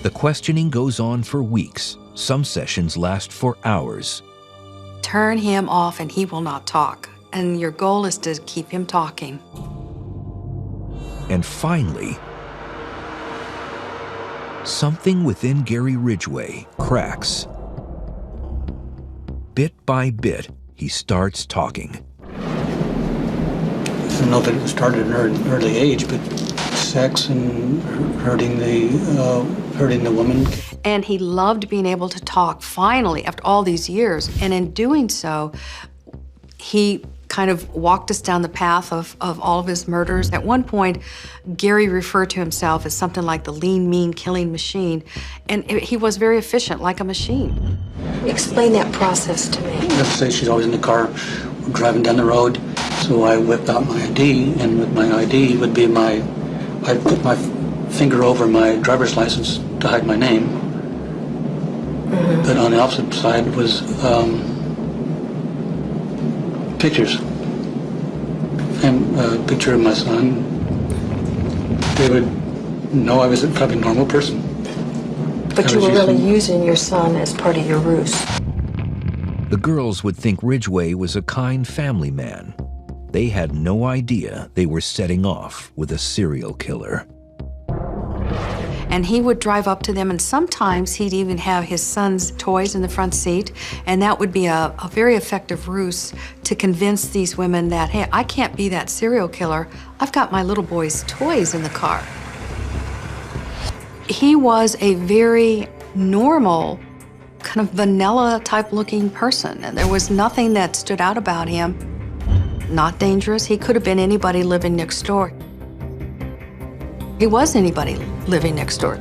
The questioning goes on for weeks. Some sessions last for hours. Turn him off and he will not talk. And your goal is to keep him talking. And finally, something within Gary Ridgway cracks. Bit by bit, he starts talking. I don't know if it started at an early age, but sex and hurting the woman. And he loved being able to talk, finally, after all these years. And in doing so, he kind of walked us down the path of all of his murders. At one point, Gary referred to himself as something like the lean, mean killing machine. And he was very efficient, like a machine. Explain that process to me. Let's say she's always in the car, driving down the road. So I whipped out my ID, and with my ID would be I put my finger over my driver's license to hide my name. Mm-hmm. But on the opposite side was pictures. And a picture of my son. They would know I was probably a normal person. But you were really using your son as part of your ruse. The girls would think Ridgway was a kind family man. They had no idea they were setting off with a serial killer. And he would drive up to them, and sometimes he'd even have his son's toys in the front seat, and that would be a very effective ruse to convince these women that, hey, I can't be that serial killer. I've got my little boy's toys in the car. He was a very normal, kind of vanilla type looking person, and there was nothing that stood out about him. Not dangerous. He could have been anybody living next door. He was anybody living next door.